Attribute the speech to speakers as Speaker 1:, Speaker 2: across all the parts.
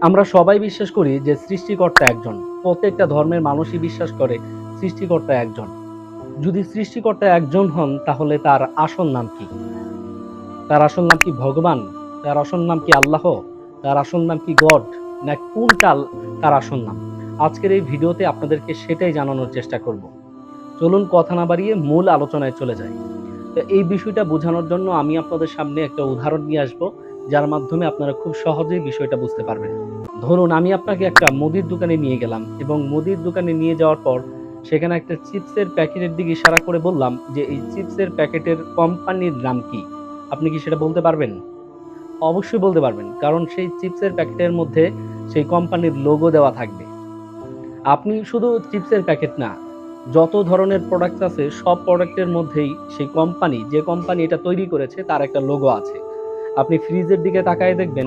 Speaker 1: আমরা সবাই বিশ্বাস করি যে সৃষ্টিকর্তা একজন। প্রত্যেকটা ধর্মের মানুষই বিশ্বাস করে সৃষ্টিকর্তা একজন। যদি সৃষ্টিকর্তা একজন হন তাহলে তার আসল নাম কি? তার আসল নাম কি ভগবান? তার আসল নাম কি আল্লাহ? তার আসল নাম কি গড? না কোনটা তার আসল নাম? আজকের এই ভিডিওতে আপনাদেরকে সেটাই জানানোর চেষ্টা করব। চলুন কথা না বাড়িয়ে মূল আলোচনায় চলে যাই। তো এই বিষয়টা বোঝানোর জন্য আমি আপনাদের সামনে একটা উদাহরণ নিয়ে আসব, যার মাধ্যমে আপনারা খুব সহজেই বিষয়টা বুঝতে পারবেন। ধরুন আমি আপনাকে একটা মুদির দোকানে নিয়ে গেলাম এবং মুদির দোকানে নিয়ে যাওয়ার পর সেখানে একটা চিপসের প্যাকেটের দিকে ইশারা করে বললাম যে এই চিপসের প্যাকেটের কোম্পানির নাম কি? আপনি কি সেটা বলতে পারবেন? অবশ্যই বলতে পারবেন, কারণ সেই চিপসের প্যাকেটের মধ্যে সেই কোম্পানির লোগো দেওয়া থাকবে। আপনি শুধু চিপসের প্যাকেট না, যত ধরনের প্রোডাক্ট আছে সব প্রোডাক্টের মধ্যেই সেই কোম্পানি, যে কোম্পানি এটা তৈরি করেছে তার একটা লোগো আছে। আপনি ফ্রিজের দিকে তাকায় দেখবেন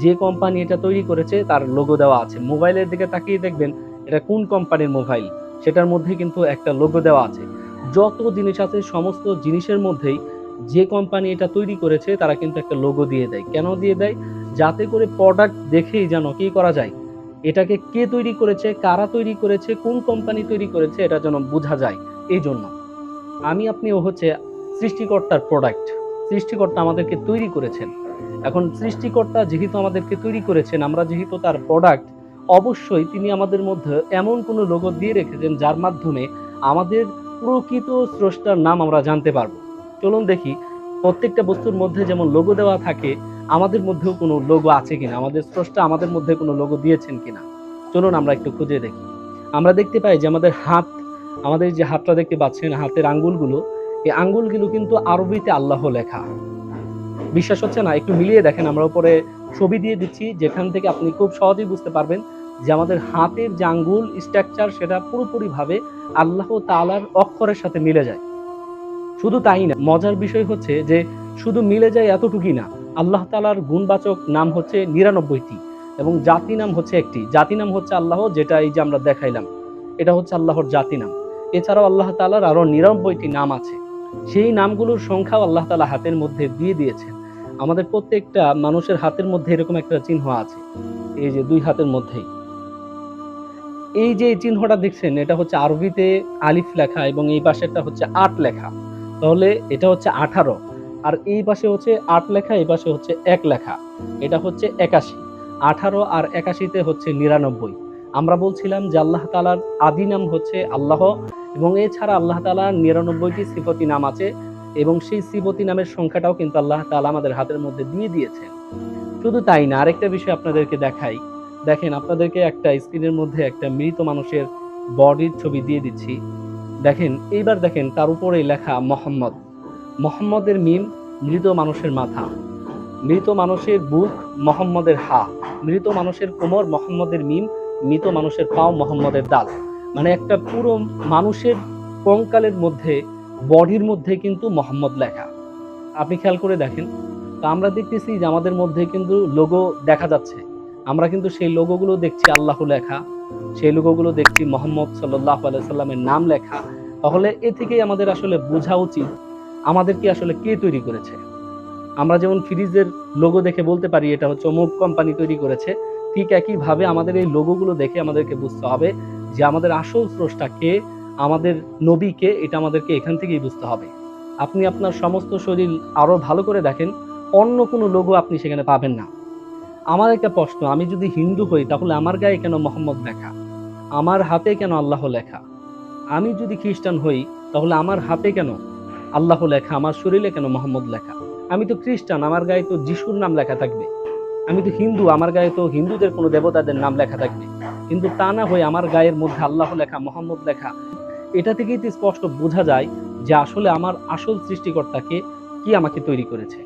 Speaker 1: যে কোম্পানি এটা তৈরি করেছে তার লোগো দেওয়া আছে। মোবাইলের দিকে তাকিয়ে দেখবেন এটা কোন কোম্পানির মোবাইল, সেটার মধ্যে কিন্তু একটা লোগো দেওয়া আছে। যত জিনিস আছে সমস্ত জিনিসের মধ্যেই যে কোম্পানি এটা তৈরি করেছে তারা কিন্তু একটা লোগো দিয়ে দেয়। কেন দিয়ে দেয়? যাতে করে প্রোডাক্ট দেখেই যেন কি করা যায়, এটাকে কে তৈরি করেছে, কারা তৈরি করেছে, কোন কোম্পানি তৈরি করেছে, এটা যেন বোঝা যায়। এই জন্য আপনিও হচ্ছে সৃষ্টিকর্তার প্রোডাক্ট। সৃষ্টিকর্তা আমাদেরকে তৈরি করেছেন। এখন সৃষ্টিকর্তা যেহেতু আমাদেরকে তৈরি করেছেন, আমরা যেহেতু তার প্রোডাক্ট, অবশ্যই তিনি আমাদের মধ্যে এমন কোনো লোগো দিয়ে রেখেছেন যার মাধ্যমে আমাদের প্রকৃত স্রষ্টার নাম আমরা জানতে পারবো। চলুন দেখি প্রত্যেকটা বস্তুর মধ্যে যেমন লোগো দেওয়া থাকে, আমাদের মধ্যেও কোনো লোগো আছে কিনা, আমাদের স্রষ্টা আমাদের মধ্যে কোনো লোগো দিয়েছেন কিনা। চলুন আমরা একটু খুঁজে দেখি। আমরা দেখতে পাই যে আমাদের হাত, আমাদের যে হাতটা দেখতে পাচ্ছেন, হাতের আঙ্গুলগুলো, এই আঙ্গুলগুলো কিন্তু আরবিতে আল্লাহ লেখা। বিশ্বাস হচ্ছে না? একটু মিলিয়ে দেখেন, আমরা উপরে ছবি দিয়ে দিচ্ছি যেখান থেকে আপনি খুব সহজেই বুঝতে পারবেন যে আমাদের হাতের যে আঙ্গুল স্ট্রাকচার সেটা পুরোপুরিভাবে আল্লাহ তাআলার অক্ষরের সাথে মিলে যায়। শুধু তাই না, মজার বিষয় হচ্ছে যে শুধু মিলে যায় এতটুকুই না, আল্লাহ তাআলার গুণবাচক নাম হচ্ছে 99টি এবং জাতি নাম হচ্ছে একটি। জাতি নাম হচ্ছে আল্লাহ, যেটা এই যে আমরা দেখাইলাম, এটা হচ্ছে আল্লাহর জাতি নাম। এছাড়াও আল্লাহ তাআলার আরো 99টি নাম আছে। সেই নামগুলোর সংখ্যাও আল্লাহ তাআলা হাতের মধ্যে দিয়ে দিয়েছেন। আমাদের প্রত্যেকটা মানুষের হাতের মধ্যে এরকম একটা চিহ্ন আছে, এই যে দুই হাতের মধ্যেই। এই যে চিহ্নটা দেখছেন, এটা হচ্ছে আরবিতে আলিফ লেখা এবং এই পাশেরটা হচ্ছে 8 লেখা। তাহলে এটা হচ্ছে 18, আর এই পাশে হচ্ছে 8 লেখা, এই পাশে হচ্ছে 1 লেখা। এটা হচ্ছে 81। 18 আর 81-তে হচ্ছে 99। আমরা বলছিলাম যে আল্লাহ তাআলার আদি নাম হচ্ছে আল্লাহ এবং এছাড়া আল্লাহ তাআলার 99টি সিফতি নাম আছে এবং সেই সিফতি নামের সংখ্যাটাও কিন্তু আল্লাহ তাআলা আমাদের হাতের মধ্যে দিয়ে দিয়েছেন। শুধু তাই না, আরেকটা বিষয় আপনাদেরকে দেখাই। দেখেন, আপনাদেরকে একটা স্ক্রিনের মধ্যে একটা মৃত মানুষের বডির ছবি দিয়ে দিচ্ছি। দেখেন, এইবার দেখেন তার উপরে লেখা মোহাম্মদ। মোহাম্মদের মিম মৃত মানুষের মাথা, মৃত মানুষের বুক মোহাম্মদের হা, মৃত মানুষের কোমর মোহাম্মদের মিম, মৃত মানুষের পাও মোহাম্মদের দাল। মানে একটা পুরো মানুষের কঙ্কালের মধ্যে, বডির মধ্যে কিন্তু মোহাম্মদ লেখা। আপনি খেয়াল করে দেখেন। তো আমরা দেখতেছি যে আমাদের মধ্যে কিন্তু লোগো দেখা যাচ্ছে। আমরা কিন্তু সেই লোগোগুলো দেখছি আল্লাহ লেখা, সেই লোগোগুলো দেখছি মোহাম্মদ সাল্লাল্লাহু আলাইহি সাল্লামের নাম লেখা। তাহলে এ থেকেই আমাদের আসলে বোঝা উচিত আমাদেরকে আসলে কে তৈরি করেছে। আমরা যেমন ফ্রিজের লোগো দেখে বলতে পারি এটা হচ্ছে অমুক কোম্পানি তৈরি করেছে, ঠিক একইভাবে আমাদের এই লোগোগুলো দেখে আমাদেরকে বুঝতে হবে যে আমাদের আসল স্রষ্টা কে, আমাদের নবী কে, এটা আমাদেরকে এখান থেকেই বুঝতে হবে। আপনি আপনার সমস্ত শরীর আরো ভালো করে দেখেন, অন্য কোনো লোগো আপনি সেখানে পাবেন না। আমার একটা প্রশ্ন, আমি যদি হিন্দু হই তাহলে আমার গায়ে কেন মোহাম্মদ লেখা? আমার হাতে কেন আল্লাহ লেখা? আমি যদি খ্রিস্টান হই তাহলে আমার হাতে কেন আল্লাহ লেখা, আমার শরীরে কেন মোহাম্মদ লেখা? আমি তো খ্রিস্টান, আমার গায়ে তো যিশুর নাম লেখা থাকবে। আমি তো হিন্দু, আমার গায়ে তো হিন্দুদের কোনো দেবতাদের নাম লেখা থাকবে। কিন্তু তা না হয়ে আমার গায়ের মধ্যে আল্লাহ লেখা, মোহাম্মদ লেখা। এটা থেকেই তো স্পষ্ট বোঝা যায় যে আসলে আমার আসল সৃষ্টিকর্তাকে, কি আমাকে তৈরি করেছে।